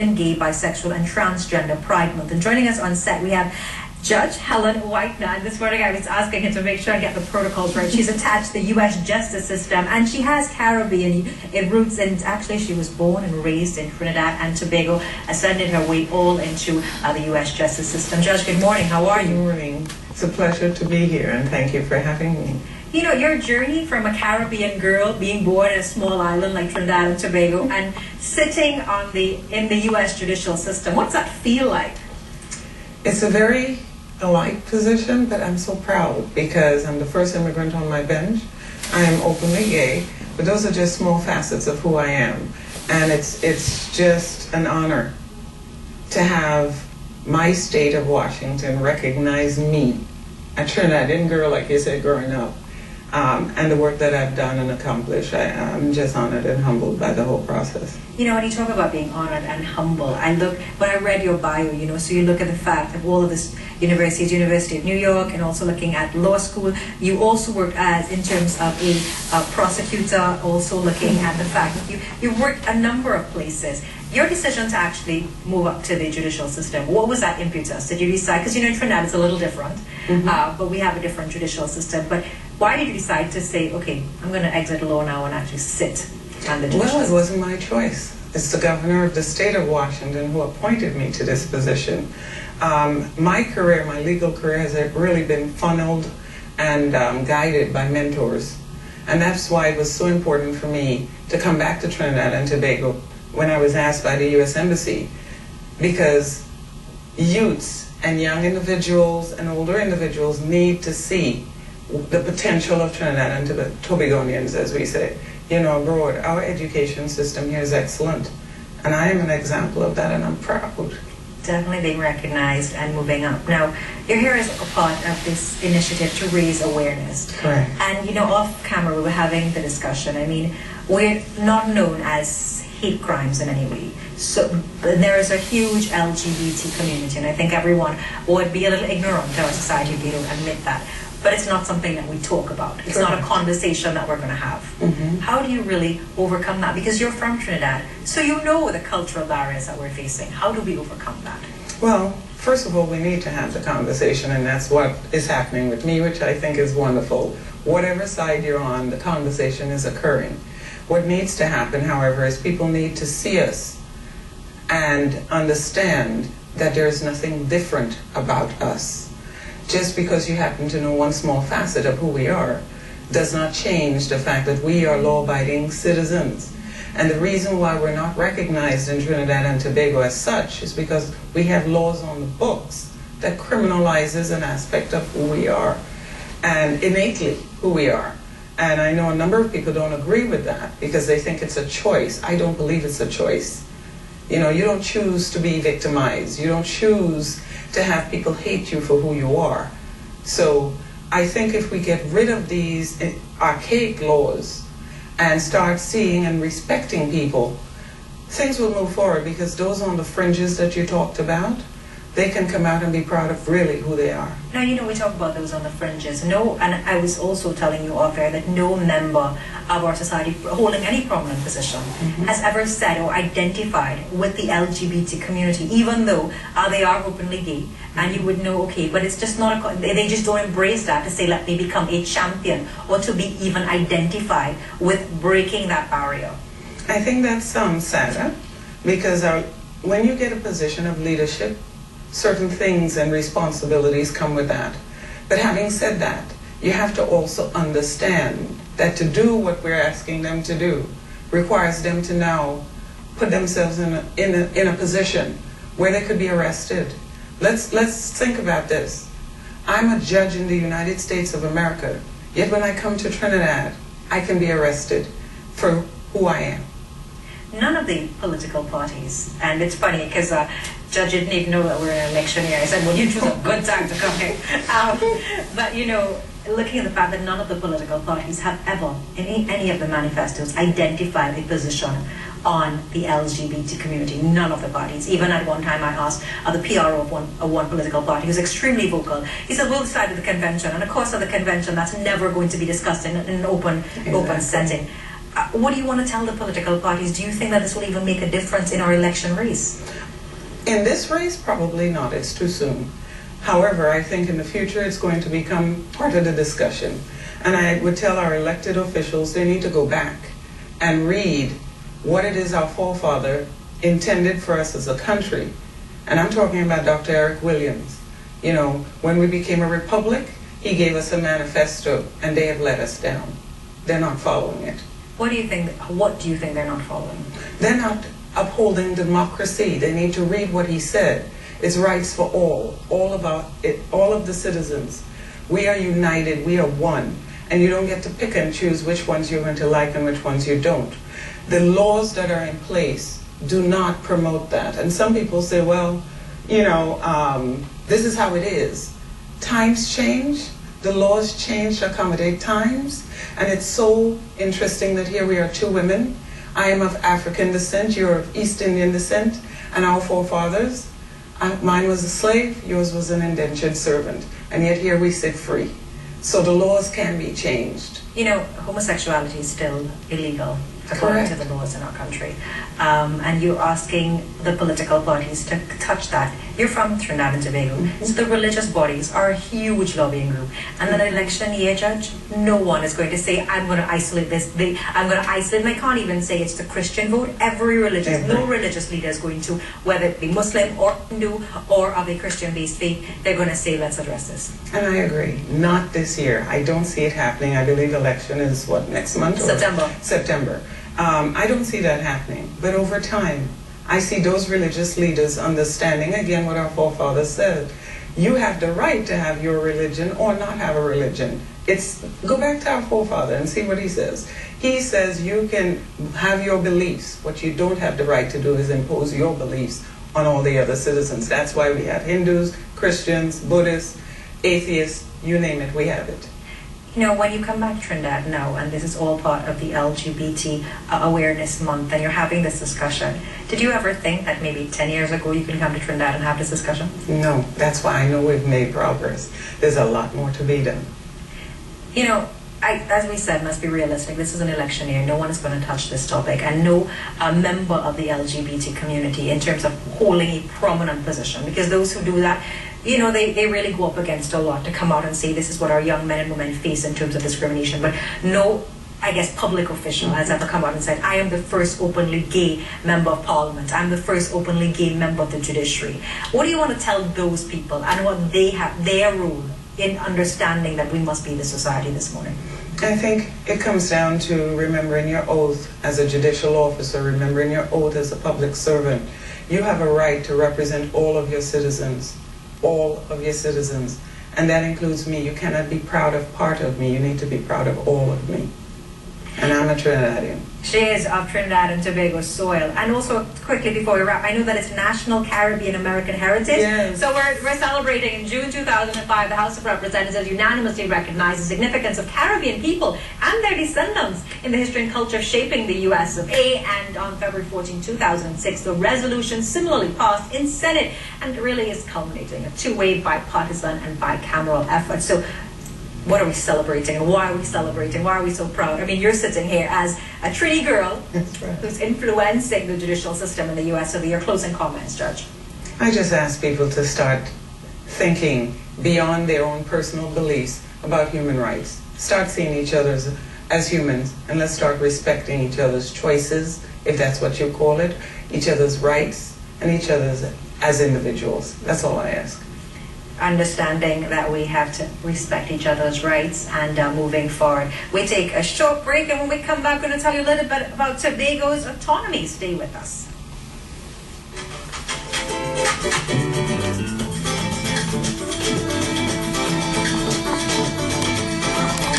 Gay, Bisexual and Transgender Pride Month. And joining us on set, we have Judge Helen Whitener. And this morning I was asking her to make sure I get the protocols right. She's attached to the U.S. justice system, and she has Caribbean roots, and actually she was born and raised in Trinidad and Tobago, ascended her way all into the U.S. justice system. Judge, good morning. How are you? Good morning. It's a pleasure to be here, and thank you for having me. You know, your journey from a Caribbean girl being born in a small island like Trinidad and Tobago and sitting in the U.S. judicial system, what's that feel like? It's a very alike position, but I'm so proud because I'm the first immigrant on my bench. I am openly gay, but those are just small facets of who I am. And it's just an honor to have my state of Washington recognize me, a Trinidadian girl, like you said, growing up. And the work that I've done and accomplished, I'm just honored and humbled by the whole process. You know, when you talk about being honored and humble, when I read your bio, you know, so you look at the fact of all of this universities, University of New York, and also looking at law school. You also worked in terms of a prosecutor, also looking at the fact that you worked a number of places. Your decision to actually move up to the judicial system, what was that impetus? Did you decide, because you know in Trinidad it's a little different, but we have a different judicial system, but why did you decide to say, okay, I'm going to exit law now and actually sit on the judicial system? Well, it wasn't my choice. It's the governor of the state of Washington who appointed me to this position. My career, my legal career, has really been funneled and guided by mentors. And that's why it was so important for me to come back to Trinidad and Tobago when I was asked by the U.S. Embassy, because youths and young individuals and older individuals need to see the potential of Trinidad and Tobagonians, as we say, you know, abroad. Our education system here is excellent, and I am an example of that, and I'm proud. Definitely being recognized and moving up. Now, you're here as a part of this initiative to raise awareness. Correct. And, you know, off camera we were having the discussion. I mean, we're not known as hate crimes in any way. So there is a huge LGBT community, and I think everyone would be a little ignorant to our society if they don't admit that. But it's not something that we talk about. It's Correct. not a conversation that we're going to have. How do you really overcome that? Because you're from Trinidad, so you know the cultural barriers that we're facing. How do we overcome that? Well, first of all, we need to have the conversation, and that's what is happening with me, which I think is wonderful. Whatever side you're on, the conversation is occurring. What needs to happen, however, is people need to see us and understand that there is nothing different about us. Just because you happen to know one small facet of who we are does not change the fact that we are law-abiding citizens. And the reason why we're not recognized in Trinidad and Tobago as such is because we have laws on the books that criminalizes an aspect of who we are and innately who we are. And I know a number of people don't agree with that because they think it's a choice. I don't believe it's a choice. You know, you don't choose to be victimized. You don't choose to have people hate you for who you are. So I think if we get rid of these archaic laws and start seeing and respecting people, things will move forward, because those on the fringes that you talked about, they can come out and be proud of really who they are. Now, you know, we talk about those on the fringes. No, and I was also telling you off air that no member of our society holding any prominent position has ever said or identified with the LGBT community, even though they are openly gay. And you would know, okay, but it's just not, they just don't embrace that to say, let me become a champion, or to be even identified with breaking that barrier. I think that's sad, because when you get a position of leadership, certain things and responsibilities come with that. But having said that, you have to also understand that to do what we're asking them to do requires them to now put themselves in a position where they could be arrested. Let's think about this. I'm a judge in the United States of America, yet when I come to Trinidad, I can be arrested for who I am. None of the political parties, and it's funny because Judge didn't even know that we're in an election year. I said, well, you choose a good time to come here. But, you know, looking at the fact that none of the political parties have ever, in any of the manifestos, identified a position on the LGBT community. None of the parties. Even at one time I asked the PRO of one political party, who's extremely vocal. He said, we'll decide at the convention. And of course at the convention, that's never going to be discussed in an open setting. What do you want to tell the political parties? Do you think that this will even make a difference in our election race? In this race, probably not. It's too soon. However, I think in the future it's going to become part of the discussion. And I would tell our elected officials they need to go back and read what it is our forefather intended for us as a country. And I'm talking about Dr. Eric Williams. You know, when we became a republic, he gave us a manifesto, and they have let us down. They're not following it. What do you think they're not following? They're not upholding democracy. They need to read what he said. It's rights for all of the citizens. We are united, we are one, and you don't get to pick and choose which ones you're going to like and which ones you don't. The laws that are in place do not promote that. And some people say, well, you know, this is how it is. Times change, the laws change to accommodate times, and it's so interesting that here we are two women. I am of African descent, you're of East Indian descent, and our forefathers, mine was a slave, yours was an indentured servant, and yet here we sit free. So the laws can be changed. You know, homosexuality is still illegal according to the laws in our country. And you're asking the political parties to touch that. You're from Trinidad and Tobago, so the religious bodies are a huge lobbying group. And then an election year, Judge, no one is going to say, I'm going to isolate this. I'm going to isolate, and I can't even say it's the Christian vote. No religious leader is going to, whether it be Muslim or Hindu or of a Christian-based faith, they're going to say, let's address this. And I agree. Not this year. I don't see it happening. I believe election is, what, next month? September. I don't see that happening. But over time, I see those religious leaders understanding, again, what our forefathers said. You have the right to have your religion or not have a religion. Go back to our forefather and see what he says. He says you can have your beliefs. What you don't have the right to do is impose your beliefs on all the other citizens. That's why we have Hindus, Christians, Buddhists, atheists, you name it, we have it. You know, when you come back to Trinidad now, and this is all part of the LGBT Awareness Month, and you're having this discussion, did you ever think that maybe 10 years ago you can come to Trinidad and have this discussion? No, that's why I know we've made progress. There's a lot more to be done. You know, as we said, must be realistic. This is an election year. No one is going to touch this topic, and no member of the LGBT community in terms of holding a prominent position, because those who do that, you know, they really go up against a lot to come out and say this is what our young men and women face in terms of discrimination. But no, I guess, public official has ever come out and said, I am the first openly gay member of parliament. I'm the first openly gay member of the judiciary. What do you want to tell those people and what they have, their role in understanding that we must be the society this morning? I think it comes down to remembering your oath as a judicial officer, remembering your oath as a public servant. You have a right to represent all of your citizens. All of your citizens, and that includes me. You cannot be proud of part of me, you need to be proud of all of me. And I'm a Trinidadian. She is of Trinidad and Tobago soil. And also, quickly before we wrap, I know that it's National Caribbean American Heritage. Yes. So we're celebrating in June 2005, the House of Representatives unanimously recognized the significance of Caribbean people and their descendants in the history and culture shaping the US of A. And on February 14, 2006, the resolution similarly passed in Senate, and really is culminating a two-way bipartisan and bicameral effort. So what are we celebrating, and why are we celebrating? Why are we so proud? I mean, you're sitting here as a Trini girl who's influencing the judicial system in the U.S. So your closing comments, Judge. I just ask people to start thinking beyond their own personal beliefs about human rights. Start seeing each other as humans, and let's start respecting each other's choices, if that's what you call it, each other's rights, and each other's as individuals. That's all I ask. Understanding that we have to respect each other's rights and moving forward. We take a short break, and when we come back, we're going to tell you a little bit about Tobago's autonomy. Stay with us.